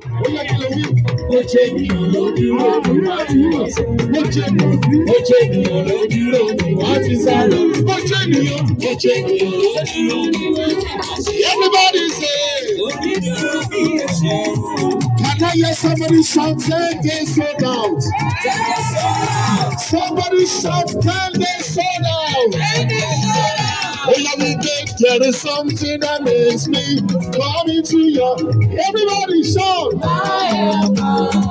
Everybody say, can I hear somebody shout 10 days sold out? Somebody shout 10 days sold out. Oh, yeah, we get there is something that makes me come into your. Everybody shout.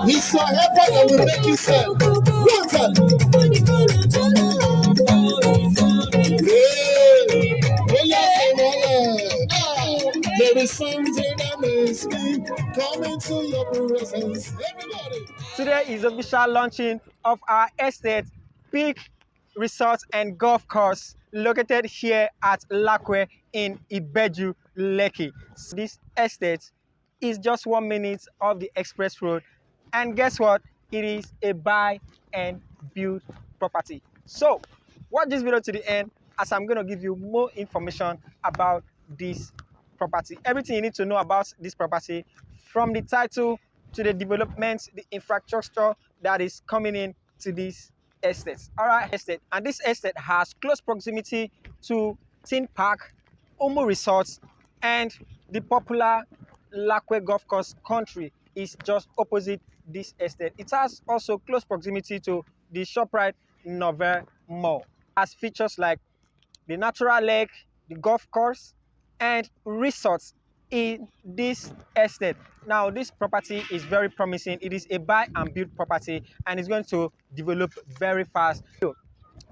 It's so happy that will make you say, look at there is something that makes me come into your presence. Everybody. Today is official launching of our estate, Peak Resort and Golf Course, located here at Lakowe in Ibeju-Lekki. This estate is just 1 minute off the express road, and guess what? It is a buy and build property. So watch this video to the end, as I'm going to give you more information about this property. Everything you need to know about this property, from the title to the development, the infrastructure that is coming in to this estate. All right, estate. And this estate has close proximity to Theme Park, Omo Resorts, and the popular Lakowe Golf Course country is just opposite this estate. It has also close proximity to the ShopRite Novel Mall. It has features like the natural lake, the golf course, and resorts in this estate. Now, this property is very promising. It is a buy and build property, and it's going to develop very fast. So,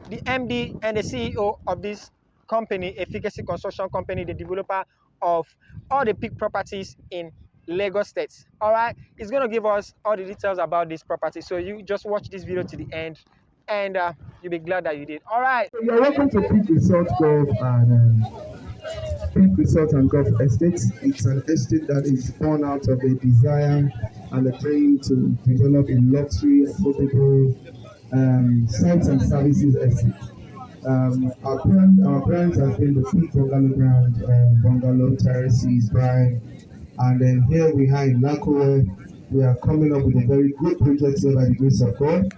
the MD and the CEO of this company, Efficacy Construction Company, the developer of all the peak properties in Lagos State. All right, it's going to give us all the details about this property. So you just watch this video to the end, and you'll be glad that you did. All right. So you're welcome to Peak Resort Golf and Peak Resort and Golf Estate. It's an estate that is born out of a desire and a dream to develop a luxury, affordable sites and services estate. Our parents have been the Peak Bungalow Ground, Bungalow Terraces, Brine, and then here we are in Lakowe. We are coming up with a very good project here by the grace of God.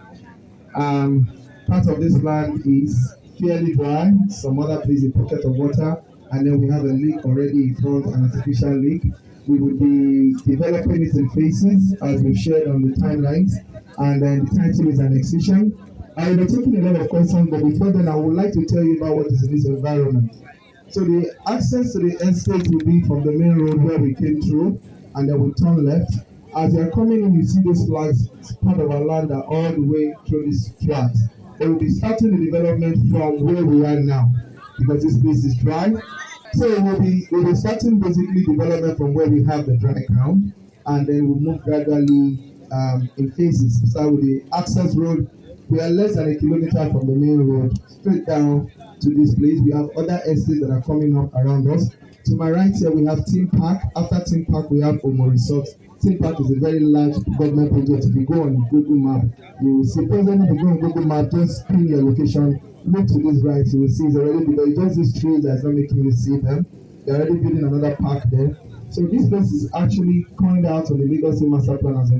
Part of this land is fairly dry, some other place a pocket of water, and then we have a lake already in front, an artificial lake. We will be developing it in phases as we shared on the timelines, and then the title is an Excision. I will be taking a lot of questions, but before then I would like to tell you about what is in this environment. So the access to the estate will be from the main road where we came through, and then we turn left. As you're coming in, you see those flags, part of our land are all the way through these flags. They will be starting the development from where we are now, because this place is dry. So we'll be starting basically development from where we have the dry ground, and then we'll move gradually in phases. Start with the access road. We are less than 1 kilometer from the main road, straight down to this place. We have other estates that are coming up around us. To my right here, we have Theme Park. After Theme Park, we have Omo Resort. Theme Park is a very large government project. If you go on Google Map, you will see. Presently, if you go on Google Map, just pin your location, look to this right, you will see it's already, because it's just these trees that's not making you see them. They're already building another park there. So this place is actually coined out on the Lagos Master Plan as a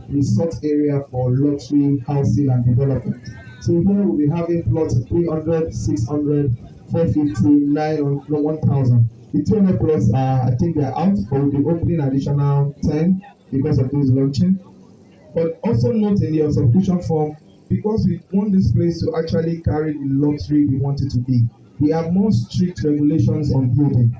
resort area for luxury housing and development. So here we'll be having plots of 300, 600, 450, 900, 1,000. The 200 plus, I think they're out, but we'll be opening additional 10 because of this launching. But also note in your subscription form, because we want this place to actually carry the luxury we want it to be, we have more strict regulations on building.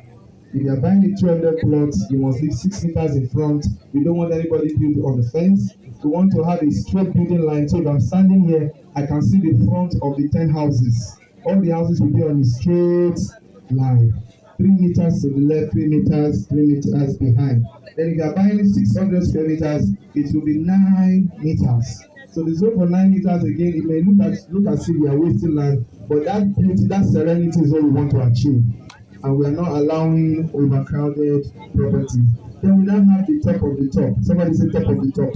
If you are buying a 200 plots, you must leave 6 meters in front. We don't want anybody build on the fence. We want to have a straight building line. So if I'm standing here, I can see the front of the 10 houses. All the houses will be on a straight line. 3 meters to the left, 3 meters, 3 meters behind. Then if you are buying 600 square meters, it will be 9 meters. So the zone for 9 meters again, it may look as if we are wasting land, but that beauty, that serenity is what we want to achieve. And we are not allowing overcrowded properties. Then we now have the top of the top. Somebody say top of the top.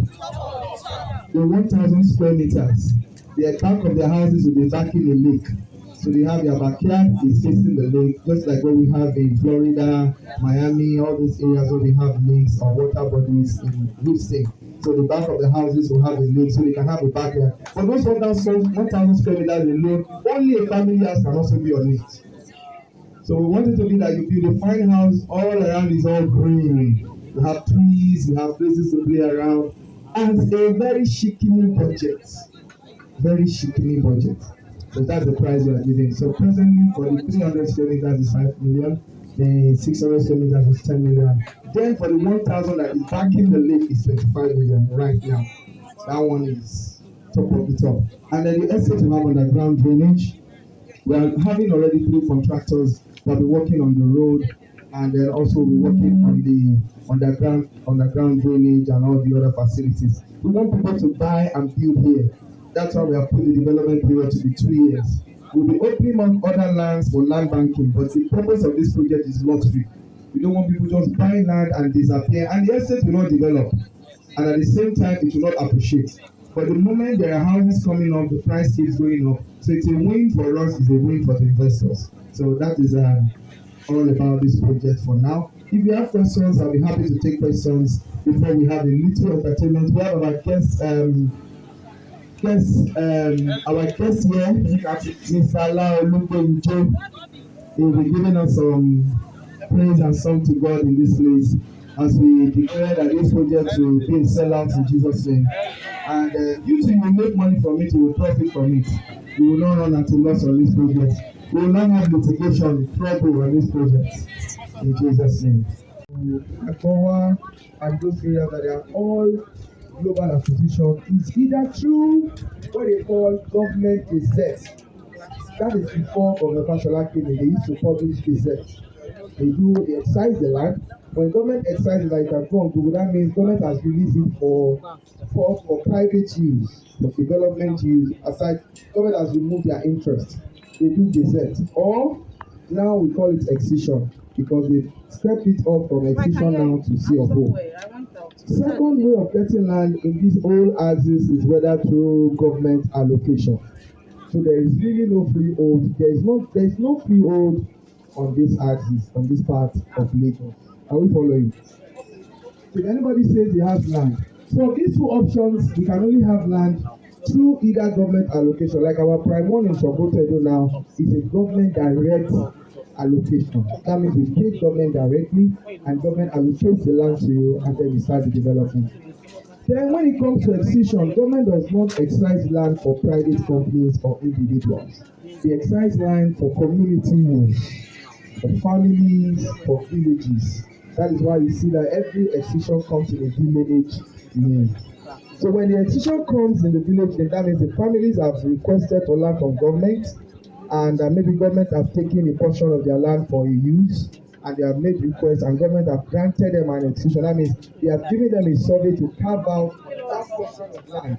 The 1,000 square meters. The back of the houses will be backing a lake. So they have their backyard is facing the lake, just like what we have in Florida, Miami, all these areas where we have lakes or water bodies in Houston. So the back of the houses will have a lake, so they can have a backyard. For those 1,000 square meters alone, only a family house can also be on it. So we want it to be that you build a fine house, all around is all green. You have trees, you have places to play around, and a very shikini budget. Very shikini budget. So that's the price we are giving. So presently for the 300 square meters is 5 million, the 600 square meters is 10 million. Then for the 1,000 that is backing the lake is 25 million right now. That one is top of the top. And then the estate we have underground drainage. We are having already 3 contractors that will be working on the road, and then also we're working on the underground drainage and all the other facilities. We want people to buy and build here. That's why we have put the development period to be 2 years. We'll be opening on other lands for land banking, but the purpose of this project is lottery. We don't want people just buy land and disappear, and the estate will not develop, and at the same time it will not appreciate. But the moment there are houses coming up, the price keeps going up. So it's a win for us, it's a win for the investors. So that is all about this project for now. If you have questions, I'll be happy to take questions before we have a little entertainment. We have our guest here, Mr. Lakowe Ibeju. He will be giving us some praise and song to God in this place as we declare that this project will be a sellout in Jesus' name. And you too will make money from it, you will profit from it. You will not run into loss on this project. We will not have litigation, trouble on this project. In Jesus' name. Lakowe and those areas that are all global acquisition is either through what they call government gazette. That is before Governor Fashola came in, they used to publish gazette. They excise the land. When government excises that you can go on Google, that means government has released it for private use, for development use. Aside, government has removed their interest. They do gazette. Or now we call it Excision because they stepped it up from Excision now to CFO. Second way of getting land in these old axis is whether through government allocation. So there is really no freehold. There is no freehold on this axis, on this part of Lagos. Are we following? So if anybody says he has land, so these 2 options, we can only have land through either government allocation. Like our prime one in Shogotedo now is a government direct allocation. That means we pay government directly and government allocates the land to you and then we start the development. Then when it comes to excision, government does not excise land for private companies or individuals. They excise land for community use, for families, for villages. That is why you see that every excision comes in a village name. So when the excision comes in the village name, that means the families have requested for land from government, and maybe government have taken a portion of their land for use, and they have made requests, and government have granted them an excision. That means they have given them a survey to carve out that portion of land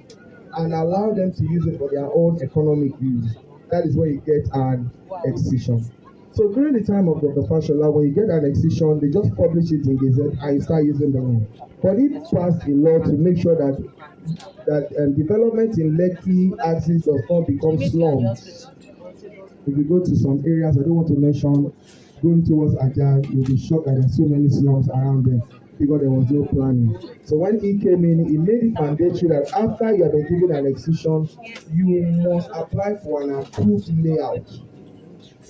and allow them to use it for their own economic use. That is where you get an excision. So during the time of Dr. Fashola, when you get an excision, they just publish it in Gazette and you start using the land. But it passed a law to make sure that development in Lekki axis does not become slums. If you go to some areas I don't want to mention, going towards Ajah, you'll be shocked that there are so many slums around there because there was no planning. So when he came in, he made it mandatory that after you have been given an excision, you must apply for an approved layout.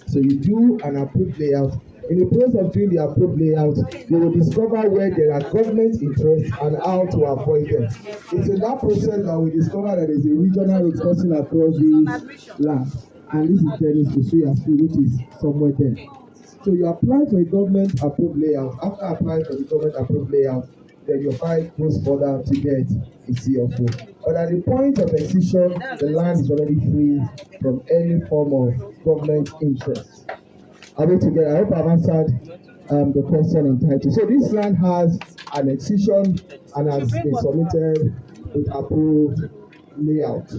So you do an approved layout. In the process of doing the approved layout, you will discover where there are government interests and how to avoid them. It's in that process that we discover that there is a regional road crossing across this land. And this is Dennis to Suya Street, which is somewhere there. So you apply for a government approved layout. After applying for the government approved layout, then your file goes further to get a CFO. But at the point of excision, the land is already free from any form of government interest. Are we together? I hope I've answered the question entitled. So this land has an excision and has been submitted with approved layout.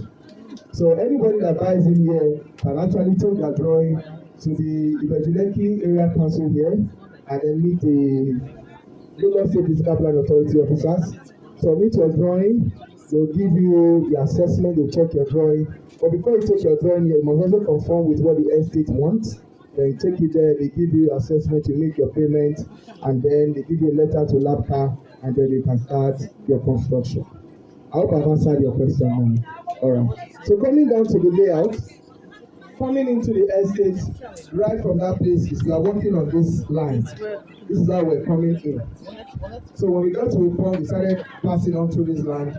So anybody that buys in here can actually take their drawing to the Ibejulekki area council here and then meet the Lagos State Physical Plan Authority officers. Submit your drawing, they'll give you the assessment, they'll check your drawing, But before you take your drawing here, you must also conform with what the estate wants. Then take it there, they give you assessment, you make your payment, and then they give you a letter to LAPCA, and then you can start your construction. I hope I've answered your question now. All right. So coming down to the layout, coming into the estate, right from that place, we are working on this line. This is how we're coming in. So when we got to a point, we started passing on through this line,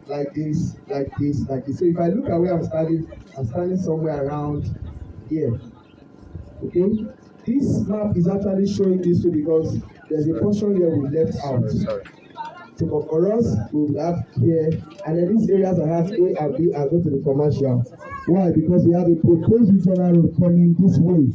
like this, like this, like this. So if I look at where I'm standing somewhere around here. Okay? This map is actually showing this too because there's a portion here we left out. So for us, we have here, and then these areas that have A and B are going to the commercial. Why? Because we have a proposed regional road coming this way,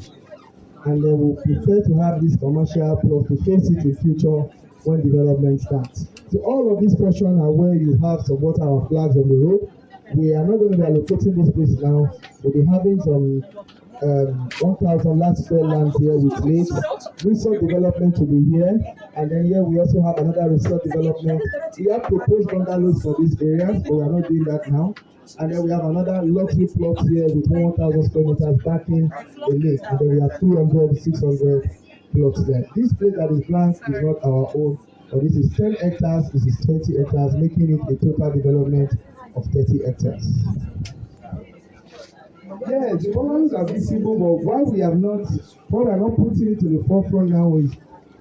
and then we prefer to have this commercial plus to face it in future when development starts. So all of these portions are where you have some water our flags on the road. We are not going to be allocating this place now. We'll be having some 1,000 large square land here with lakes. Resort development to be here, and then here we also have another resort development. We have proposed bungalows for these areas, but we are not doing that now. And then we have another luxury plot here with 1,000 square meters backing the lake, and then we have 200, 600 plots there. This place that is blank is not our own, but this is 10 hectares, this is 20 hectares, making it a total development of 30 hectares. Yes, the bungalows are visible, but why we are not putting it to the forefront now is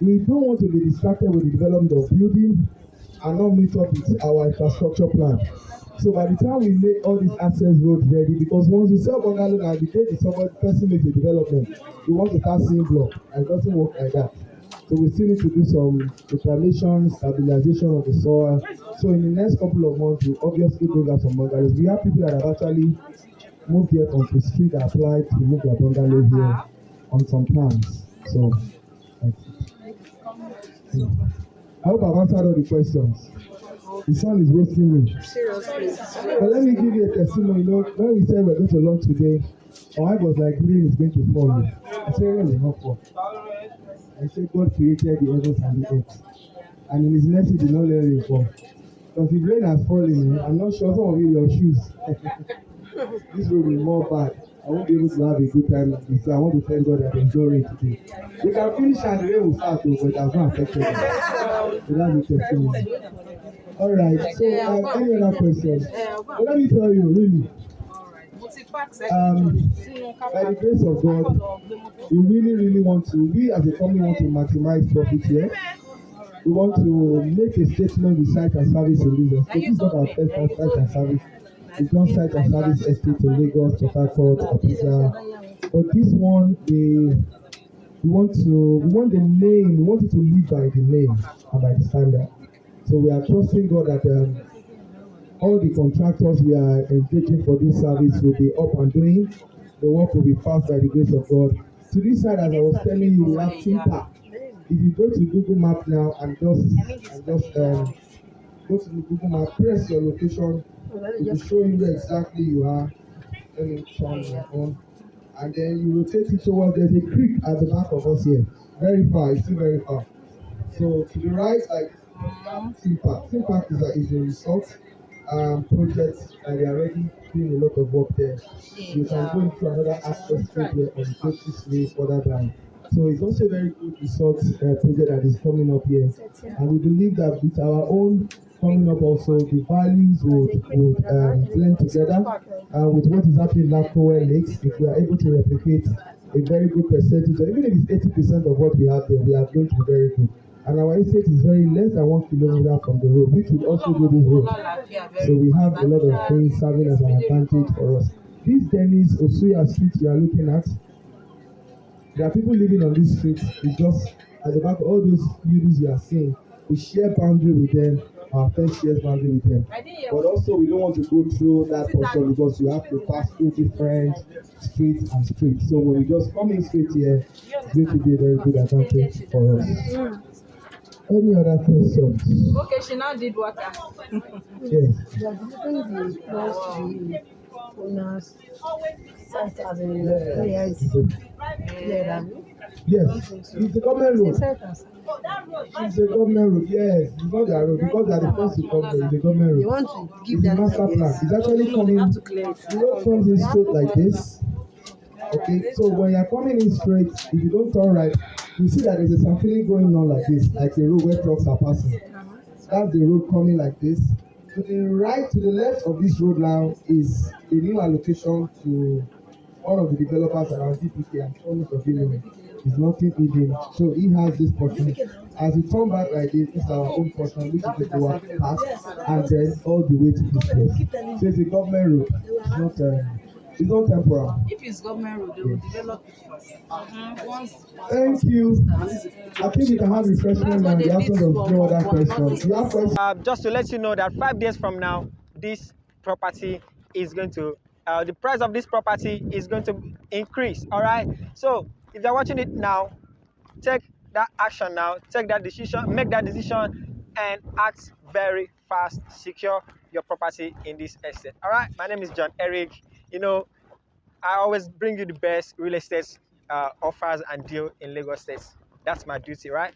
we don't want to be distracted with the development of building and not meet up with our infrastructure plan. So by the time we make all these access roads ready, because once we sell bungalow and the day the person makes a development, we want to start seeing block, and it doesn't work like that. So we still need to do some reclamation, stabilization of the soil. So in the next couple of months, we'll obviously bring out some bungalows. We have people that have actually moved here from the street that applied to move their bungalow here on some plans. So that's it. I hope I've answered all the questions. The sun is roasting me. But let me give you a testimony. You know, when we said we're going to launch today, our wife was like, rain is going to fall. I said, rain will not fall. I said, God created the heavens and the earth. And in his mercy did not let rain fall. Because if rain has fallen, I'm not sure some of you your shoes. This will be more bad. I won't be able to have a good time like this. So I want to thank God that there's no rain today. We can finish and the rain will start, though, but it has not affected us. So that's the testimony. All right. So any other questions? But let me tell you, really. By the grace of God, we really want to. We as a company want to maximize profit here. We want to make a statement with site and service in Lagos. So this is not our first time site and service. We've done site and service estate in Lagos, Port Harcourt, Abuja. But this one, we want the name. We want it to live by the name and by the standard. So we are trusting God that all the contractors we are engaging for this service will be up and doing. The work will be fast by the grace of God. To this side, as I was telling you, we have theme park. If you go to Google Map now and just go to the Google Map, press your location, it will show you where exactly you are. Let me turn my phone. And then you rotate it towards, there's a creek at the back of us here. Very far, it's still very far. So to the right, like theme park. Theme park is a resort project, and they are already doing a lot of work there. You can go into another access street where on this way further down. So it's also a very good resort project that is coming up here. And we believe that with our own coming up also, the values would blend together with what is happening in Lakowe Lakes. If we are able to replicate a very good percentage, or even if it's 80% of what we have there, we are going to be very good. And our estate is very less than 1 kilometer from the road, which will also do this road. So we have a lot of things serving as an advantage for us. This Dennis Osuya street you are looking at, there are people living on this street. It's just at the back of all those buildings you are seeing. We share boundary with them. Our first shares boundary with them. But also we don't want to go through that portion because you have to pass through different streets and streets. So when we just come in straight here, it's going to be a very good advantage for us. Any other questions? Okay, she now did water. Yes. owners site as a areas here. Yes, it's a government road. It's a government road, yes. It's not their road because they are the first to come there. It's a government road. They want to give It's a them master plan. It's actually coming. The road comes in straight like this. Okay, so when you're coming in straight, if you don't turn right, you see that there's a something going on like this, like the road where trucks are passing. That's the road coming like this. To the right, to the left of this road now is a new allocation to one of the developers around DPK and almost of you know. It's nothing hidden. So he has this portion. As we turn back like this is our own portion, which is the work path, and then all the way to this place. So it's a government road. It's not temporal. If it's government road, they will develop it first. Thank you. I think we can have refreshment now. The absence of no other questions. You have questions? Just to let you know that 5 days from now, this property is going to, the price of this property is going to increase. All right. So if you're watching it now, take that action now. Take that decision. Make that decision, and act very fast. Secure your property in this estate. All right. My name is John Eric. You know, I always bring you the best real estate offers and deal in Lagos State. That's my duty, right?